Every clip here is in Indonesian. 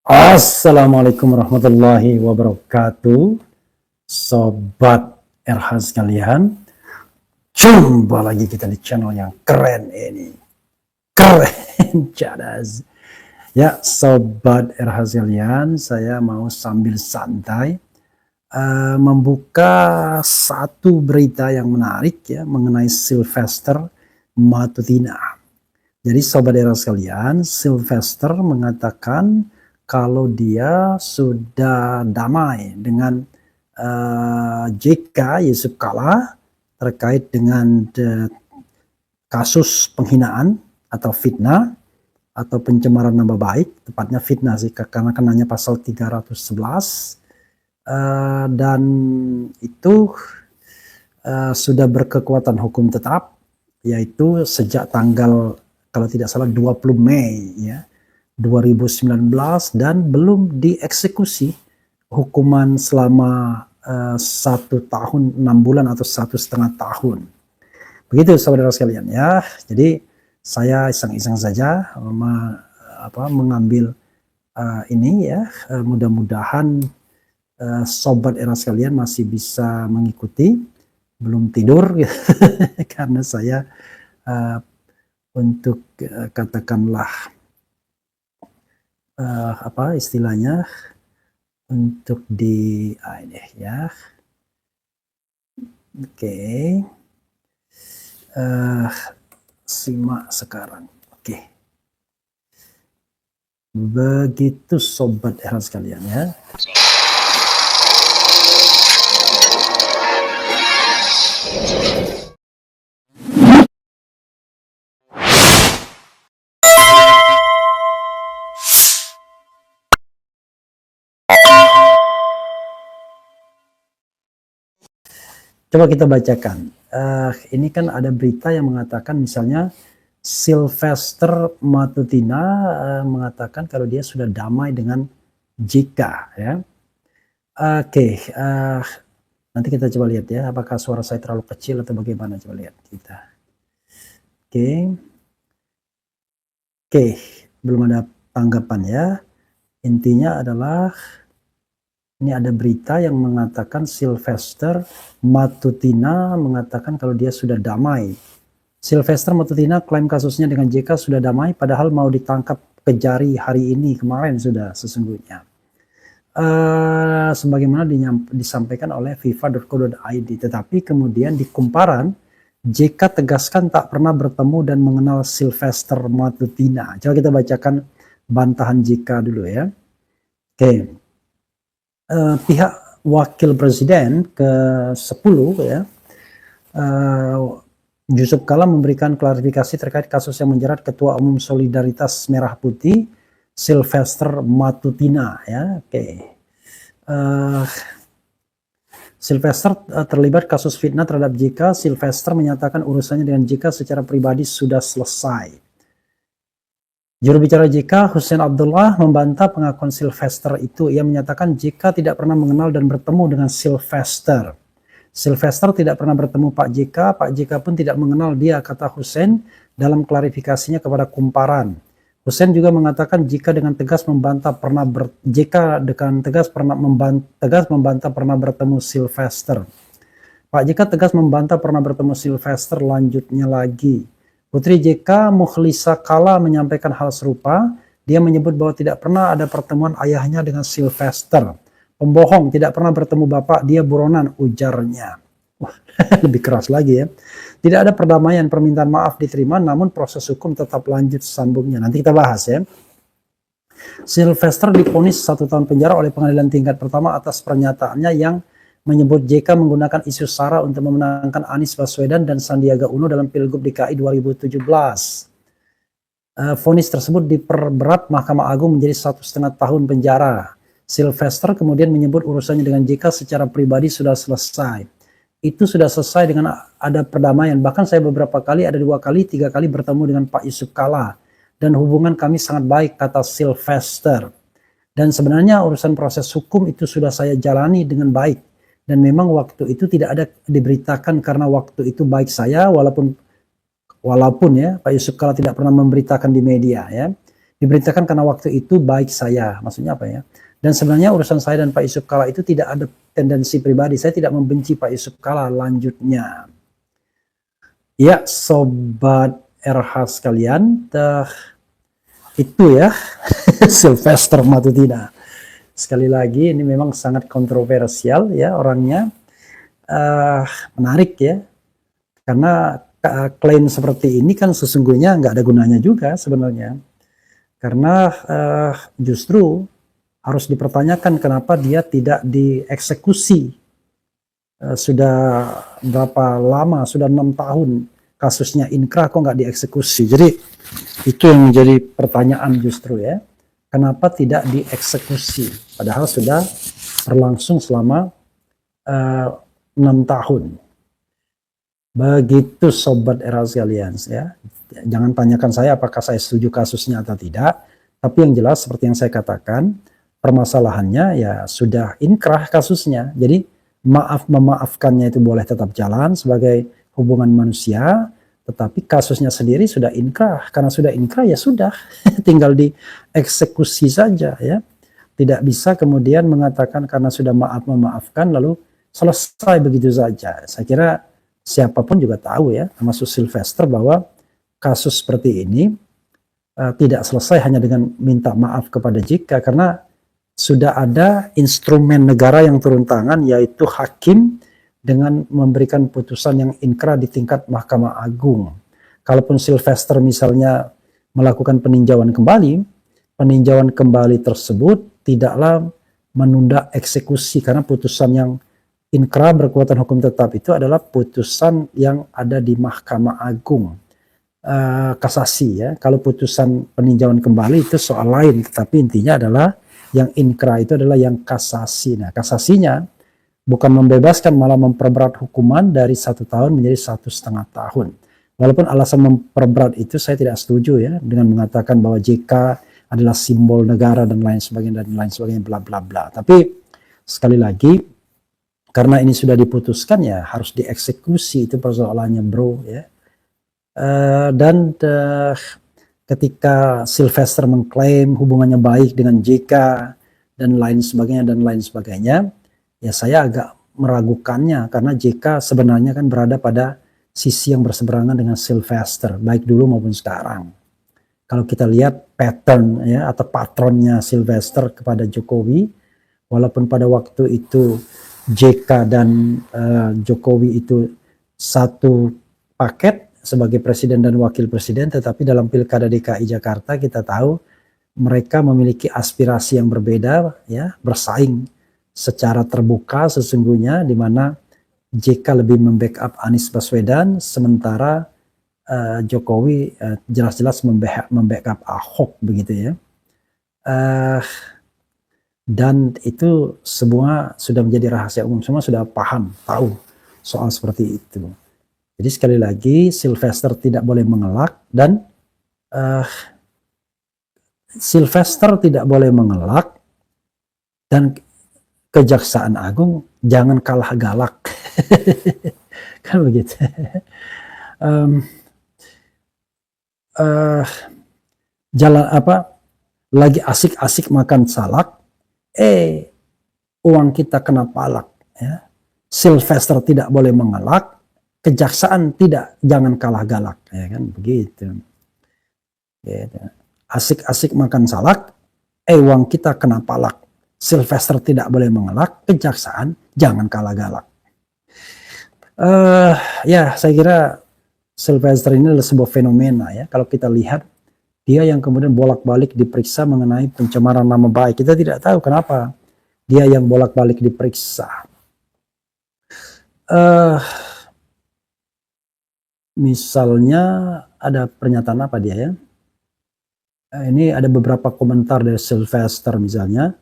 Assalamualaikum warahmatullahi wabarakatuh, Sobat RH sekalian. Jumpa lagi kita di channel yang keren ini. Keren cadas. Ya, Sobat RH sekalian, saya mau sambil santai membuka satu berita yang menarik ya mengenai Sylvester Matutina. Jadi Sobat RH sekalian, Sylvester mengatakan kalau dia sudah damai dengan JK Yusuf Kala terkait dengan kasus penghinaan atau fitnah atau pencemaran nama baik, tepatnya fitnah sih karena kenanya pasal 311 dan itu sudah berkekuatan hukum tetap, yaitu sejak tanggal kalau tidak salah 20 Mei ya 2019 dan belum dieksekusi hukuman selama 1 tahun 6 bulan atau 1,5 tahun. Begitu saudara sekalian ya. Jadi saya iseng-iseng saja mengambil ini ya. Mudah-mudahan sobat era sekalian masih bisa mengikuti, belum tidur karena saya untuk katakanlah istilahnya untuk di ini ya. Oke. Simak sekarang. Oke. Begitu sobat era sekalian ya. Coba kita bacakan. Ini kan ada berita yang mengatakan misalnya Sylvester Matutina mengatakan kalau dia sudah damai dengan JK ya. Oke, nanti kita coba lihat ya apakah suara saya terlalu kecil atau bagaimana, coba lihat kita. Oke, belum ada tanggapan ya. Intinya adalah ini ada berita yang mengatakan Sylvester Matutina mengatakan kalau dia sudah damai. Sylvester Matutina klaim kasusnya dengan JK sudah damai padahal mau ditangkap Kejari hari ini, kemarin sudah sesungguhnya. Sebagaimana disampaikan oleh fifa.co.id, tetapi kemudian di kumparan JK tegaskan tak pernah bertemu dan mengenal Sylvester Matutina. Coba kita bacakan bantahan JK dulu ya. Oke. Pihak Wakil Presiden ke-10 ya, Yusuf Kala memberikan klarifikasi terkait kasus yang menjerat Ketua Umum Solidaritas Merah Putih Sylvester Matutina ya. Sylvester terlibat kasus fitnah terhadap JK. Sylvester menyatakan urusannya dengan JK secara pribadi sudah selesai. Juru bicara JK, Hussein Abdullah, membantah pengakuan Sylvester itu. Ia menyatakan JK tidak pernah mengenal dan bertemu dengan Sylvester. Sylvester tidak pernah bertemu Pak JK pun tidak mengenal dia, kata Hussein dalam klarifikasinya kepada kumparan. Hussein juga mengatakan JK dengan tegas membantah pernah bertemu Sylvester. Pak JK tegas membantah pernah bertemu Sylvester. Lanjutnya lagi, Putri JK Mukhlisa Kala menyampaikan hal serupa. Dia menyebut bahwa tidak pernah ada pertemuan ayahnya dengan Sylvester. Pembohong, tidak pernah bertemu bapak, dia buronan, ujarnya. Wah, lebih keras lagi ya. Tidak ada perdamaian, permintaan maaf diterima, namun proses hukum tetap lanjut, sambungnya. Nanti kita bahas ya. Sylvester divonis 1 tahun penjara oleh pengadilan tingkat pertama atas pernyataannya yang menyebut JK menggunakan isu SARA untuk memenangkan Anies Baswedan dan Sandiaga Uno dalam Pilgub DKI 2017. Vonis tersebut diperberat Mahkamah Agung menjadi 1,5 tahun penjara. Sylvester kemudian menyebut urusannya dengan JK secara pribadi sudah selesai. Itu sudah selesai dengan ada perdamaian. Bahkan saya beberapa kali, ada 2 kali, 3 kali bertemu dengan Pak Yusuf Kala. Dan hubungan kami sangat baik, kata Sylvester. Dan sebenarnya urusan proses hukum itu sudah saya jalani dengan baik. Dan memang waktu itu tidak ada diberitakan karena waktu itu baik saya walaupun ya Pak Yusuf Kala tidak pernah memberitakan di media ya. Diberitakan karena waktu itu baik saya. Maksudnya apa ya? Dan sebenarnya urusan saya dan Pak Yusuf Kala itu tidak ada tendensi pribadi. Saya tidak membenci Pak Yusuf Kala. Lanjutnya. Ya, Sobat RH sekalian. Itu ya. Sylvester Matutina. Sekali lagi ini memang sangat kontroversial ya orangnya. Menarik ya. Karena klaim seperti ini kan sesungguhnya nggak ada gunanya juga sebenarnya. Karena justru harus dipertanyakan kenapa dia tidak dieksekusi. Sudah berapa lama, sudah 6 tahun kasusnya inkrah kok nggak dieksekusi. Jadi itu yang menjadi pertanyaan justru ya. Kenapa tidak dieksekusi? Padahal sudah berlangsung selama 6 tahun. Begitu Sobat Era sekalian ya. Jangan tanyakan saya apakah saya setuju kasusnya atau tidak. Tapi yang jelas seperti yang saya katakan, permasalahannya ya sudah inkrah kasusnya. Jadi memaafkannya itu boleh tetap jalan sebagai hubungan manusia. Tetapi kasusnya sendiri sudah inkrah. Karena sudah inkrah ya sudah. Tinggal dieksekusi saja ya. Tidak bisa kemudian mengatakan karena sudah memaafkan lalu selesai begitu saja. Saya kira siapapun juga tahu ya, termasuk Sylvester, bahwa kasus seperti ini tidak selesai hanya dengan minta maaf kepada JK, karena sudah ada instrumen negara yang turun tangan, yaitu hakim dengan memberikan putusan yang inkrah di tingkat Mahkamah Agung. Kalaupun Sylvester misalnya melakukan peninjauan kembali tersebut tidaklah menunda eksekusi, karena putusan yang inkrah berkekuatan hukum tetap itu adalah putusan yang ada di Mahkamah Agung. Kasasi ya. Kalau putusan peninjauan kembali itu soal lain, tetapi intinya adalah yang inkrah itu adalah yang kasasi. Nah, kasasinya bukan membebaskan, malah memperberat hukuman dari 1 tahun menjadi 1,5 tahun. Walaupun alasan memperberat itu saya tidak setuju ya, dengan mengatakan bahwa JK adalah simbol negara dan lain sebagainya bla bla bla. Tapi sekali lagi, karena ini sudah diputuskan ya harus dieksekusi, itu persoalannya bro ya. Dan ketika Sylvester mengklaim hubungannya baik dengan JK dan lain sebagainya, ya saya agak meragukannya, karena JK sebenarnya kan berada pada sisi yang berseberangan dengan Sylvester, baik dulu maupun sekarang. Kalau kita lihat pattern ya atau patronnya Sylvester kepada Jokowi, walaupun pada waktu itu JK dan Jokowi itu satu paket sebagai presiden dan wakil presiden, tetapi dalam Pilkada DKI Jakarta kita tahu mereka memiliki aspirasi yang berbeda ya, bersaing secara terbuka sesungguhnya, di mana JK lebih membackup Anies Baswedan, sementara Jokowi jelas-jelas membackup Ahok begitu ya. Dan itu semua sudah menjadi rahasia umum, semua sudah paham, tahu soal seperti itu. Jadi sekali lagi, Sylvester tidak boleh mengelak, dan Sylvester tidak boleh mengelak, dan Kejaksaan Agung jangan kalah galak. Kan begitu. Jalan apa? Lagi asik-asik makan salak, uang kita kena palak. Ya. Sylvester tidak boleh mengelak, kejaksaan jangan kalah galak, ya kan begitu. Gitu. Asik-asik makan salak, uang kita kena palak. Sylvester tidak boleh mengelak, kejaksaan jangan kalah galak. Ya saya kira Sylvester ini adalah sebuah fenomena ya. Kalau kita lihat dia yang kemudian bolak-balik diperiksa mengenai pencemaran nama baik, kita tidak tahu kenapa dia yang bolak-balik diperiksa. Misalnya ada pernyataan apa dia ya? Ini ada beberapa komentar dari Sylvester misalnya.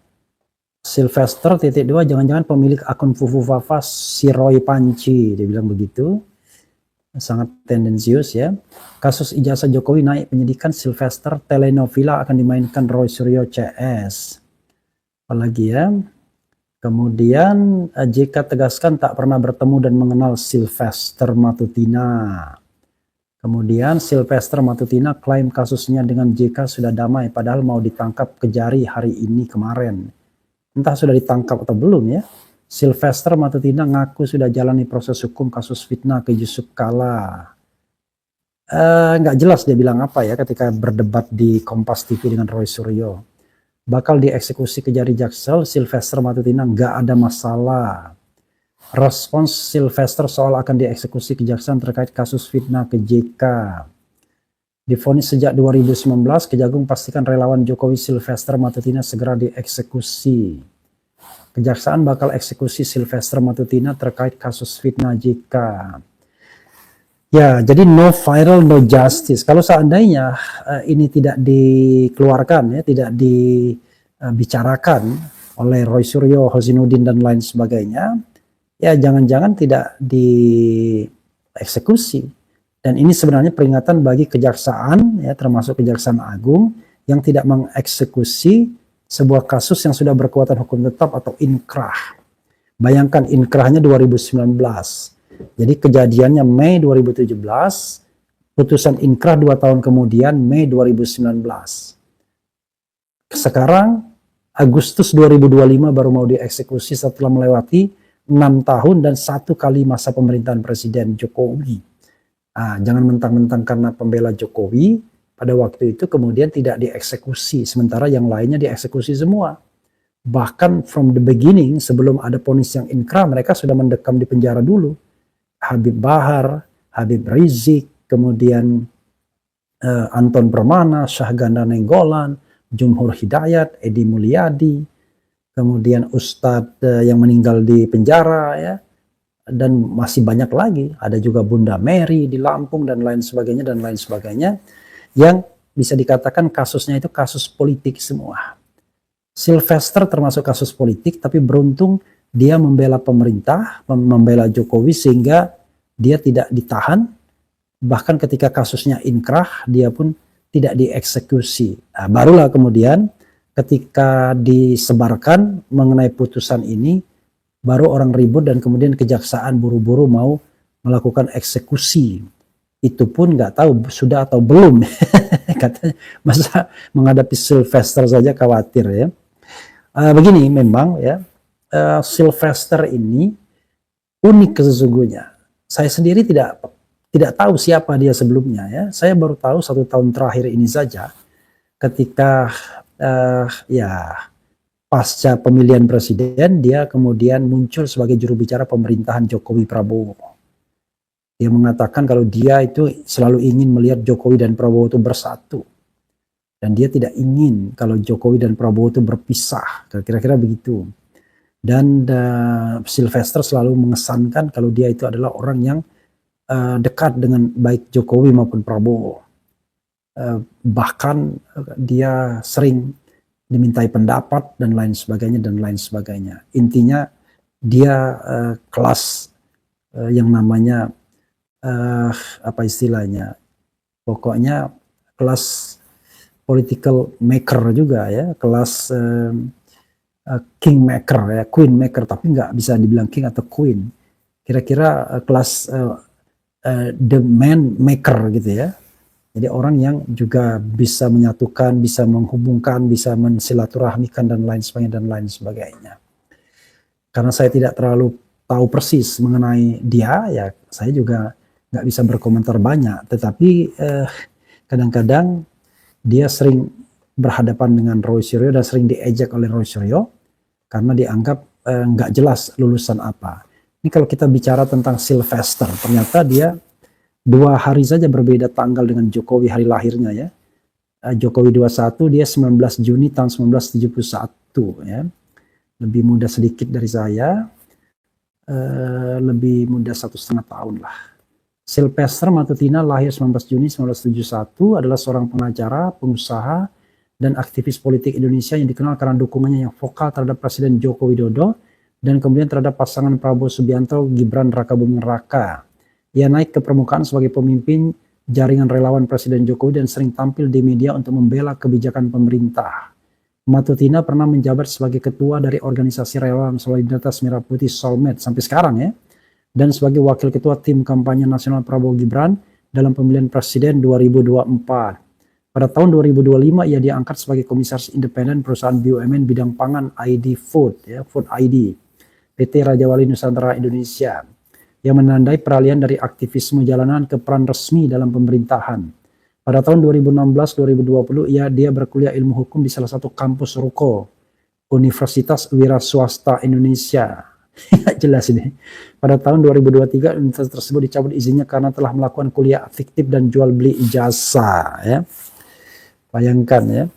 Sylvester _2 jangan-jangan pemilik akun Fufu Fafa si Roy Panci, dia bilang begitu. Sangat tendensius ya. Kasus ijazah Jokowi naik penyidikan, Sylvester telenovela akan dimainkan Roy Suryo CS. Apalagi ya. Kemudian JK tegaskan tak pernah bertemu dan mengenal Sylvester Matutina. Kemudian Sylvester Matutina klaim kasusnya dengan JK sudah damai padahal mau ditangkap Kejari hari ini kemarin. Entah sudah ditangkap atau belum ya. Sylvester Matutina ngaku sudah jalani proses hukum kasus fitnah ke Yusuf Kala. Nggak jelas dia bilang apa ya ketika berdebat di Kompas TV dengan Roy Suryo. Bakal dieksekusi Kejari Jaksel, Sylvester Matutina nggak ada masalah. Respons Sylvester soal akan dieksekusi kejaksaan terkait kasus fitnah ke JK. Divonis sejak 2019, Kejagung pastikan relawan Jokowi Sylvester Matutina segera dieksekusi. Kejaksaan bakal eksekusi Sylvester Matutina terkait kasus fitnah JK. Ya, jadi no viral, no justice. Kalau seandainya ini tidak dikeluarkan, ya, tidak dibicarakan oleh Roy Suryo, Hozainuddin dan lain sebagainya, ya jangan-jangan tidak dieksekusi. Dan ini sebenarnya peringatan bagi kejaksaan, ya termasuk Kejaksaan Agung, yang tidak mengeksekusi sebuah kasus yang sudah berkekuatan hukum tetap atau inkrah. Bayangkan inkrahnya 2019. Jadi kejadiannya Mei 2017, putusan inkrah 2 tahun kemudian Mei 2019. Sekarang Agustus 2025 baru mau dieksekusi setelah melewati 6 tahun dan 1 kali masa pemerintahan Presiden Jokowi. Jangan mentang-mentang karena pembela Jokowi pada waktu itu kemudian tidak dieksekusi, sementara yang lainnya dieksekusi semua. Bahkan from the beginning, sebelum ada vonis yang inkrah, mereka sudah mendekam di penjara dulu. Habib Bahar, Habib Rizik, kemudian Anton Permana, Syahganda Nenggolan, Jumhur Hidayat, Edi Mulyadi, kemudian Ustadz yang meninggal di penjara, ya, dan masih banyak lagi. Ada juga Bunda Mary di Lampung dan lain sebagainya, yang bisa dikatakan kasusnya itu kasus politik semua. Sylvester termasuk kasus politik, tapi beruntung dia membela pemerintah, membela Jokowi sehingga dia tidak ditahan. Bahkan ketika kasusnya inkrah, dia pun tidak dieksekusi. Barulah kemudian ketika disebarkan mengenai putusan ini, baru orang ribut dan kemudian kejaksaan buru-buru mau melakukan eksekusi. Itu pun nggak tahu sudah atau belum. Katanya masa menghadapi Sylvester saja khawatir ya. Begini memang ya, Sylvester ini unik sesungguhnya. Saya sendiri tidak tahu siapa dia sebelumnya ya. Saya baru tahu 1 tahun terakhir ini saja ketika ya pasca pemilihan presiden dia kemudian muncul sebagai juru bicara pemerintahan Jokowi Prabowo. Dia mengatakan kalau dia itu selalu ingin melihat Jokowi dan Prabowo itu bersatu. Dan dia tidak ingin kalau Jokowi dan Prabowo itu berpisah. Kira-kira begitu. Dan Sylvester selalu mengesankan kalau dia itu adalah orang yang dekat dengan baik Jokowi maupun Prabowo. Bahkan dia sering dimintai pendapat dan lain sebagainya. Intinya dia kelas yang namanya apa istilahnya, pokoknya kelas political maker juga ya, kelas king maker ya, queen maker, tapi nggak bisa dibilang king atau queen, kira-kira kelas the man maker gitu ya. Jadi orang yang juga bisa menyatukan, bisa menghubungkan, bisa mensilaturahmikan dan lain sebagainya. Karena saya tidak terlalu tahu persis mengenai dia, ya saya juga nggak bisa berkomentar banyak. Tetapi kadang-kadang dia sering berhadapan dengan Roy Suryo dan sering diejek oleh Roy Suryo karena dianggap nggak jelas lulusan apa. Ini kalau kita bicara tentang Sylvester, ternyata dia 2 hari saja berbeda tanggal dengan Jokowi hari lahirnya ya. Jokowi 21, dia 19 Juni tahun 1971 ya. Lebih muda sedikit dari saya, lebih muda 1,5 tahun lah. Sylvester Matutina lahir 19 Juni 1971, adalah seorang pengacara, pengusaha, dan aktivis politik Indonesia yang dikenal karena dukungannya yang vokal terhadap Presiden Joko Widodo dan kemudian terhadap pasangan Prabowo Subianto Gibran Rakabuming Raka. Ia naik ke permukaan sebagai pemimpin jaringan relawan Presiden Jokowi dan sering tampil di media untuk membela kebijakan pemerintah. Matutina pernah menjabat sebagai ketua dari organisasi relawan Solidaritas Merah Putih Solmed sampai sekarang ya, dan sebagai wakil ketua tim kampanye nasional Prabowo Gibran dalam pemilihan presiden 2024. Pada tahun 2025 ia diangkat sebagai komisaris independen perusahaan BUMN bidang pangan ID Food, ya, Food ID, PT Raja Wali Nusantara Indonesia, yang menandai peralihan dari aktivisme jalanan ke peran resmi dalam pemerintahan. Pada tahun 2016-2020 dia berkuliah ilmu hukum di salah satu kampus Ruko, Universitas Wira Swasta Indonesia. Jelas ini. Pada tahun 2023 universitas tersebut dicabut izinnya karena telah melakukan kuliah fiktif dan jual beli ijazah, ya. Bayangkan, ya.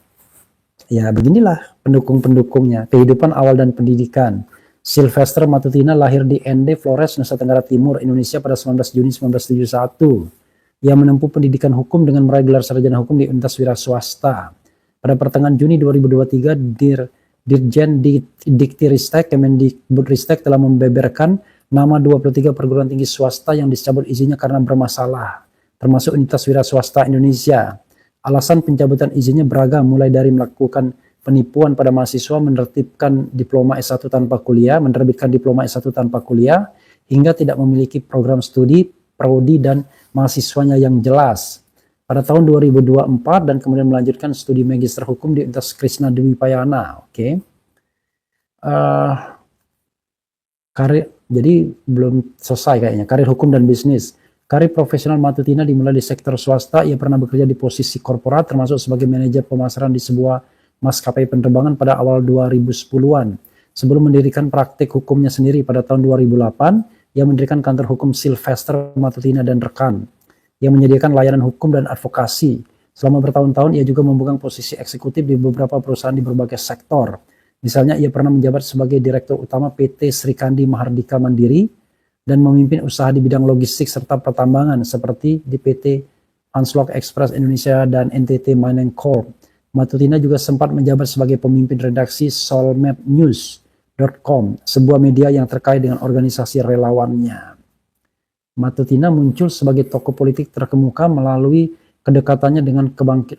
Ya, beginilah pendukung-pendukungnya. Kehidupan awal dan pendidikan. Sylvester Matutina lahir di Ende, Flores, Nusa Tenggara Timur, Indonesia pada 19 Juni 1971. Ia menempuh pendidikan hukum dengan meraih gelar sarjana hukum di Universitas Wira Swasta. Pada pertengahan Juni 2023, Dirjen Diktiristek Kemendikbudristek telah membeberkan nama 23 perguruan tinggi swasta yang dicabut izinnya karena bermasalah, termasuk Universitas Wira Swasta Indonesia. Alasan pencabutan izinnya beragam, mulai dari melakukan penipuan pada mahasiswa, menerbitkan diploma S1 tanpa kuliah, hingga tidak memiliki program studi, prodi, dan mahasiswanya yang jelas. Pada tahun 2024 dan kemudian melanjutkan studi magister hukum di Universitas Krishna Dwi Payana. Oke. Jadi belum selesai kayaknya. Karir hukum dan bisnis. Karir profesional Matutina dimulai di sektor swasta. Ia pernah bekerja di posisi korporat, termasuk sebagai manajer pemasaran di sebuah maskapai penerbangan pada awal 2010-an. Sebelum mendirikan praktik hukumnya sendiri pada tahun 2008, ia mendirikan kantor hukum Sylvester Matutina dan rekan, yang menyediakan layanan hukum dan advokasi. Selama bertahun-tahun ia juga memegang posisi eksekutif di beberapa perusahaan di berbagai sektor. Misalnya ia pernah menjabat sebagai Direktur Utama PT Srikandi Mahardika Mandiri dan memimpin usaha di bidang logistik serta pertambangan seperti di PT Anslok Express Indonesia dan NTT Mining Corp. Matutina juga sempat menjabat sebagai pemimpin redaksi solmapnews.com, sebuah media yang terkait dengan organisasi relawannya. Matutina muncul sebagai tokoh politik terkemuka melalui kedekatannya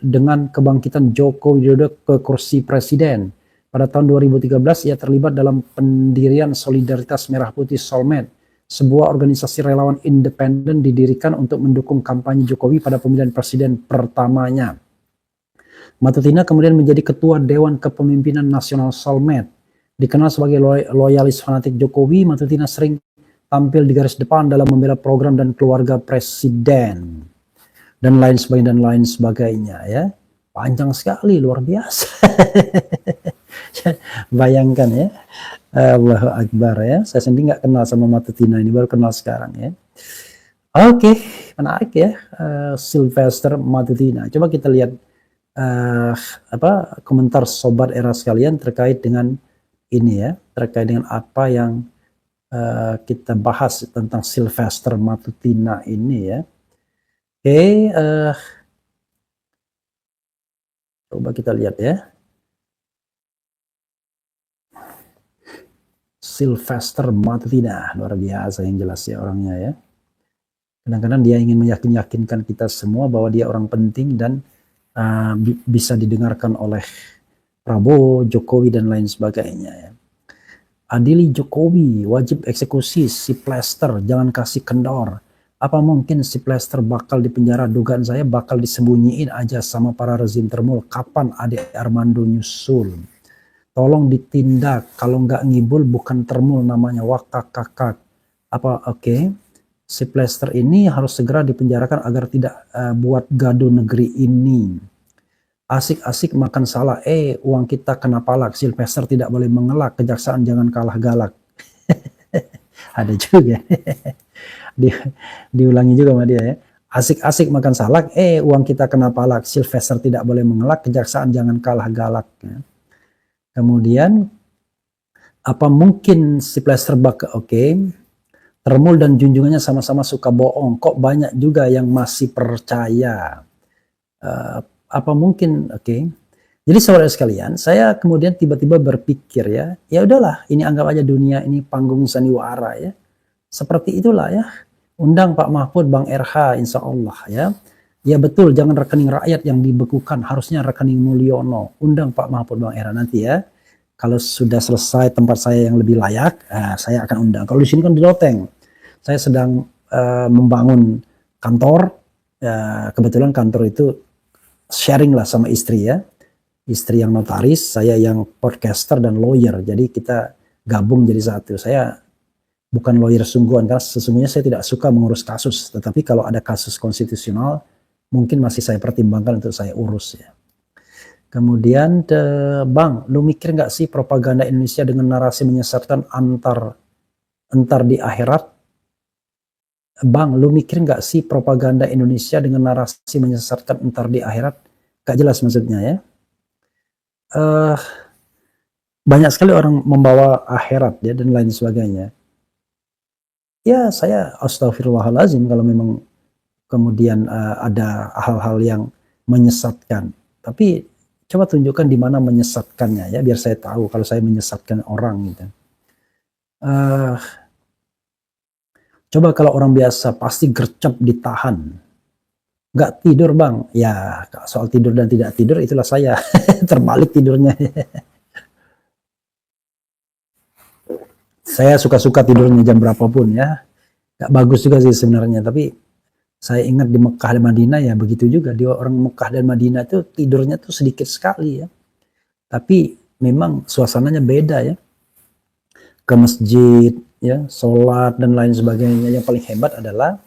dengan kebangkitan Joko Widodo ke kursi presiden. Pada tahun 2013 ia terlibat dalam pendirian Solidaritas Merah Putih Solmed, sebuah organisasi relawan independen didirikan untuk mendukung kampanye Jokowi pada pemilihan presiden pertamanya. Matutina kemudian menjadi ketua Dewan Kepemimpinan Nasional Solmed. Dikenal sebagai loyalis fanatik Jokowi, Matutina sering tampil di garis depan dalam membela program dan keluarga presiden dan lain sebagainya, ya. Panjang sekali, luar biasa. Bayangkan, ya. Allahu Akbar, ya. Saya sendiri nggak kenal sama Matutina ini, baru kenal sekarang, ya. Oke, menarik, ya. Sylvester Matutina. Coba kita lihat komentar sobat era sekalian terkait dengan ini, ya, terkait dengan apa yang kita bahas tentang Sylvester Matutina ini, ya. Oke, coba kita lihat, ya. Sylvester Matutina, luar biasa yang jelas, ya, orangnya, ya. Kadang-kadang dia ingin meyakinkan kita semua bahwa dia orang penting dan bisa didengarkan oleh Prabowo, Jokowi, dan lain sebagainya, ya. Adili Jokowi, wajib eksekusi si Plester, jangan kasih kendor. Apa mungkin si Plester bakal dipenjara? Dugaan saya bakal disembunyiin aja sama para rezim termul. Kapan adik Armando nyusul? Tolong ditindak, kalau nggak ngibul bukan termul namanya, wakak-kakak. Oke. Si Plester ini harus segera dipenjarakan agar tidak buat gaduh negeri ini. Asik-asik makan salah, uang kita kena palak. Sylvester tidak boleh mengelak, kejaksaan jangan kalah galak. Ada juga. Diulangi juga sama dia, ya. Asik-asik makan salak, uang kita kena palak. Sylvester tidak boleh mengelak, kejaksaan jangan kalah galak, ya. Kemudian apa mungkin si Plester Termul dan junjungannya sama-sama suka bohong, kok banyak juga yang masih percaya. Apa mungkin, Jadi saudara sekalian, saya kemudian tiba-tiba berpikir, ya udahlah, ini anggap aja dunia ini panggung sandiwara, ya. Seperti itulah, ya. Undang Pak Mahfud, Bang RH, insya Allah, ya. Ya betul, jangan rekening rakyat yang dibekukan, harusnya rekening Mulyono. Undang Pak Mahfud, Bang RH nanti, ya. Kalau sudah selesai tempat saya yang lebih layak, saya akan undang. Kalau di sini kan di loteng, saya sedang membangun kantor kebetulan kantor itu sharing lah sama istri ya. Istri yang notaris, saya yang podcaster dan lawyer. Jadi kita gabung jadi satu. Saya bukan lawyer sungguhan karena sesungguhnya saya tidak suka mengurus kasus. Tetapi kalau ada kasus konstitusional, mungkin masih saya pertimbangkan untuk saya urus ya. Kemudian, Bang, lu mikir nggak sih propaganda Indonesia dengan narasi menyesatkan entar di akhirat? Bang, lu mikir nggak sih propaganda Indonesia dengan narasi menyesatkan entar di akhirat? Gak jelas maksudnya ya. Banyak sekali orang membawa akhirat ya dan lain sebagainya. Ya saya astagfirullahaladzim kalau memang kemudian ada hal-hal yang menyesatkan. Tapi coba tunjukkan di mana menyesatkannya ya, biar saya tahu kalau saya menyesatkan orang gitu. Coba kalau orang biasa pasti gercep ditahan. Nggak tidur bang, ya soal tidur dan tidak tidur itulah saya, terbalik tidurnya. Saya suka-suka tidurnya jam berapapun ya, nggak bagus juga sih sebenarnya, tapi saya ingat di Mekah dan Madinah ya begitu juga, di orang Mekah dan Madinah itu tidurnya tuh sedikit sekali ya, tapi memang suasananya beda ya, ke masjid ya, sholat dan lain sebagainya. Yang paling hebat adalah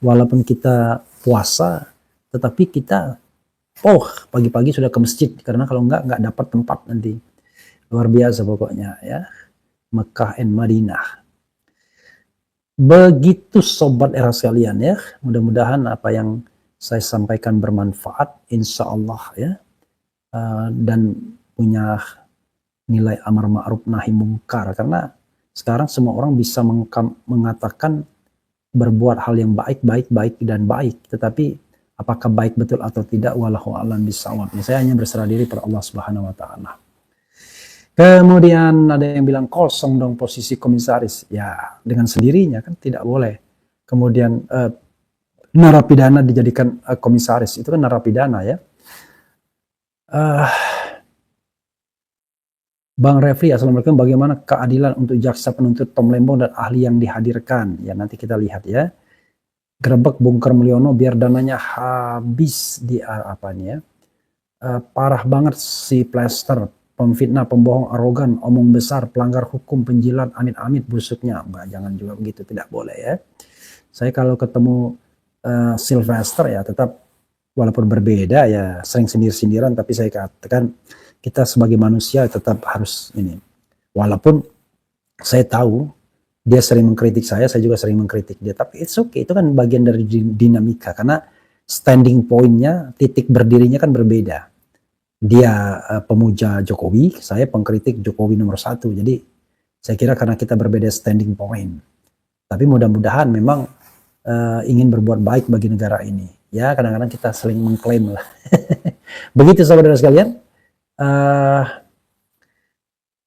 walaupun kita puasa, tetapi kita pagi-pagi sudah ke masjid, karena kalau nggak dapat tempat nanti. Luar biasa pokoknya ya, Mekah and Madinah. Begitu sobat era sekalian ya, mudah-mudahan apa yang saya sampaikan bermanfaat insya Allah ya, dan punya nilai amar ma'ruf nahi mungkar, karena sekarang semua orang bisa mengatakan berbuat hal yang baik dan baik, tetapi apakah baik betul atau tidak, wallahu a'lam bishawab. Saya hanya berserah diri pada Allah Subhanahu wa taala. Kemudian ada yang bilang kosong dong posisi komisaris. Ya, dengan sendirinya kan tidak boleh. Kemudian narapidana dijadikan komisaris, itu kan narapidana ya. Bang Refli, assalamualaikum. Bagaimana keadilan untuk jaksa penuntut Tom Lembong dan ahli yang dihadirkan? Ya nanti kita lihat ya. Gerebek bongkar Mulyono biar dananya habis di apa nih ya. Parah banget si Plester, pemfitnah, pembohong, arogan, omong besar, pelanggar hukum, penjilat, amit-amit busuknya. Mbak, jangan juga begitu, tidak boleh ya. Saya kalau ketemu Sylvester ya tetap walaupun berbeda ya, sering sindir-sindiran, tapi saya katakan kita sebagai manusia tetap harus ini. Walaupun saya tahu dia sering mengkritik saya juga sering mengkritik dia, tapi it's okay, itu kan bagian dari dinamika, karena standing point-nya, titik berdirinya kan berbeda. Dia pemuja Jokowi, saya pengkritik Jokowi nomor 1, jadi saya kira karena kita berbeda standing point. Tapi mudah-mudahan memang ingin berbuat baik bagi negara ini. Ya kadang-kadang kita saling mengklaim lah. Begitu saudara sekalian.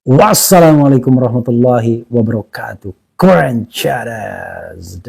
Wassalamualaikum warahmatullahi wabarakatuh. Koran Chatters.